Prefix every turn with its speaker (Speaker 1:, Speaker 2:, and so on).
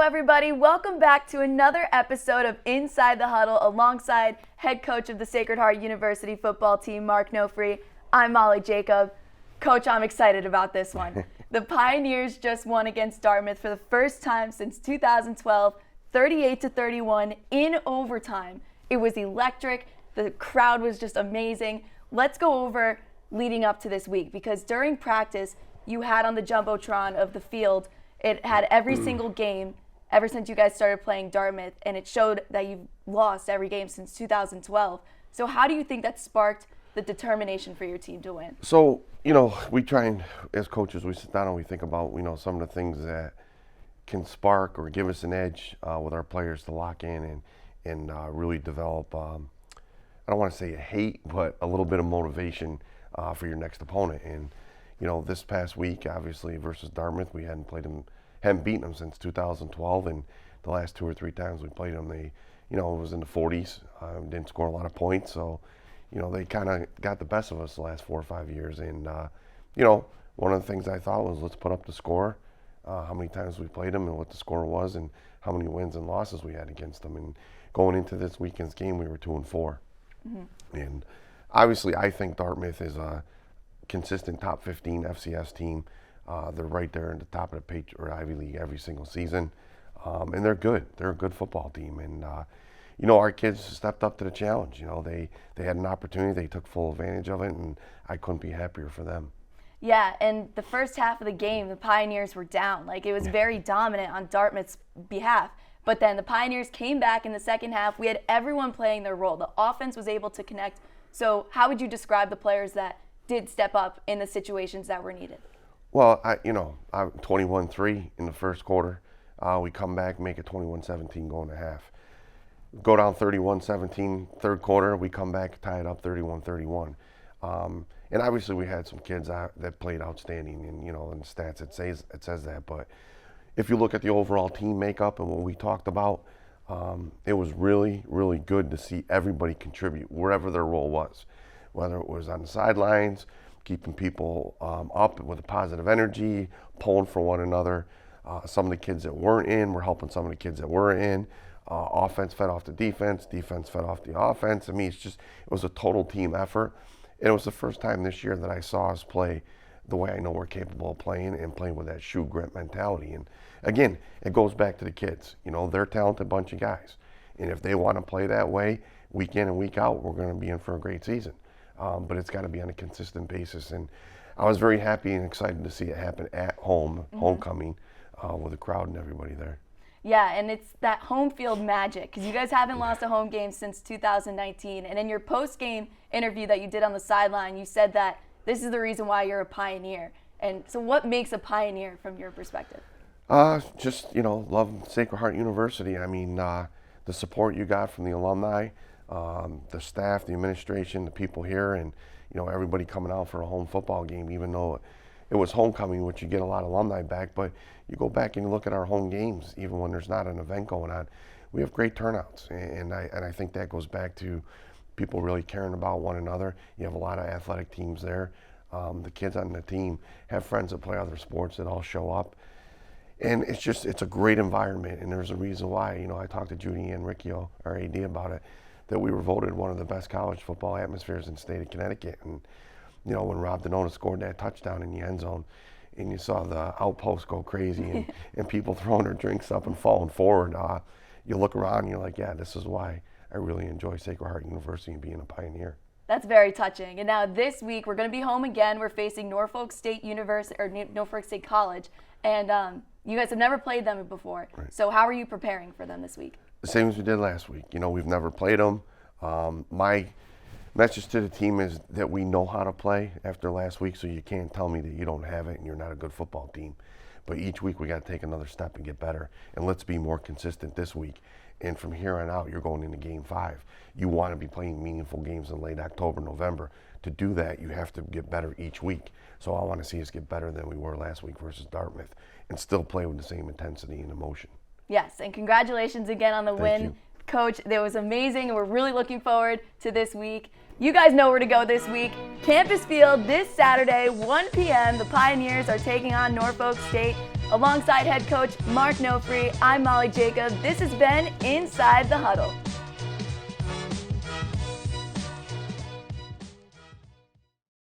Speaker 1: everybody. Welcome back to another episode of Inside the Huddle alongside head coach of the Sacred Heart University football team, Mark Nofri. I'm Molly Jacob. Coach, I'm excited about this one. The Pioneers just won against Dartmouth for the first time since 2012, 38-31 in overtime. It was electric. The crowd was just amazing. Let's go over leading up to this week, because during practice, you had on the Jumbotron of the field, it had every single game ever since you guys started playing Dartmouth, and it showed that you've lost every game since 2012. So how do you think that sparked the determination for your team to win?
Speaker 2: So, we try and, as coaches, we sit down and we think about, some of the things that can spark or give us an edge with our players to lock in and really develop, I don't want to say a hate, but a little bit of motivation for your next opponent. And, this past week, obviously, versus Dartmouth, we hadn't beaten them since 2012, and the last 2 or 3 times we played them, they, it was in the 40s, didn't score a lot of points, so, they kind of got the best of us the last 4 or 5 years. And, one of the things I thought was, let's put up the score, how many times we played them and what the score was and how many wins and losses we had against them. And going into this weekend's game, we were 2-4. Mm-hmm. And obviously, I think Dartmouth is a consistent top 15 FCS team. They're right there in the top of the Ivy League every single season. And they're good. They're a good football team. And, our kids stepped up to the challenge. They had an opportunity. They took full advantage of it, and I couldn't be happier for them.
Speaker 1: Yeah, and the first half of the game, the Pioneers were down. It was very dominant on Dartmouth's behalf. But then the Pioneers came back in the second half. We had everyone playing their role. The offense was able to connect. So how would you describe the players that did step up in the situations that were needed?
Speaker 2: Well, I'm 21-3 in the first quarter. We come back, make it 21-17 going to half. Go down 31-17 third quarter. We come back, tie it up 31-31. And obviously we had some kids that played outstanding, and in the stats it says that. But if you look at the overall team makeup and what we talked about, it was really, really good to see everybody contribute wherever their role was, whether it was on the sidelines, keeping people up with a positive energy, pulling for one another. Some of the kids that weren't in were helping some of the kids that were in. Offense fed off the defense fed off the offense. I mean, it was a total team effort. And it was the first time this year that I saw us play the way I know we're capable of playing, and playing with that SHU grit mentality. And again, it goes back to the kids. They're a talented bunch of guys. And if they want to play that way week in and week out, we're going to be in for a great season. But it's got to be on a consistent basis. And I was very happy and excited to see it happen at home, homecoming, with the crowd and everybody there.
Speaker 1: Yeah, and it's that home field magic, because you guys haven't lost a home game since 2019. And in your post-game interview that you did on the sideline, you said that this is the reason why you're a Pioneer. And so what makes a Pioneer from your perspective?
Speaker 2: Just, love Sacred Heart University. I mean, the support you got from the alumni, the staff, the administration, the people here, and, everybody coming out for a home football game, even though it was homecoming, which you get a lot of alumni back. But you go back and you look at our home games, even when there's not an event going on, we have great turnouts. And I think that goes back to people really caring about one another. You have a lot of athletic teams there. The kids on the team have friends that play other sports that all show up. And it's a great environment, and there's a reason why. I talked to Judy and Riccio, our AD, about it, that we were voted one of the best college football atmospheres in the state of Connecticut. And, when Rob Donota scored that touchdown in the end zone, and you saw the outpost go crazy and people throwing their drinks up and falling forward, you look around and you're like, yeah, this is why I really enjoy Sacred Heart University and being a Pioneer.
Speaker 1: That's very touching. And now this week, we're going to be home again. We're facing Norfolk State University, or Norfolk State College. And you guys have never played them before.
Speaker 2: Right.
Speaker 1: So how are you preparing for them this week?
Speaker 2: The same as we did last week. We've never played them. My message to the team is that we know how to play after last week, so you can't tell me that you don't have it and you're not a good football team. But each week we got to take another step and get better. And let's be more consistent this week. And from here on out, you're going into Game 5. You want to be playing meaningful games in late October, November. To do that, you have to get better each week. So I want to see us get better than we were last week versus Dartmouth, and still play with the same intensity and emotion.
Speaker 1: Yes, and congratulations again on the win. Coach, that was amazing, and we're really looking forward to this week. You guys know where to go this week. Campus Field this Saturday, 1 p.m. The Pioneers are taking on Norfolk State. Alongside head coach Mark Nofri, I'm Molly Jacob. This has been Inside the Huddle.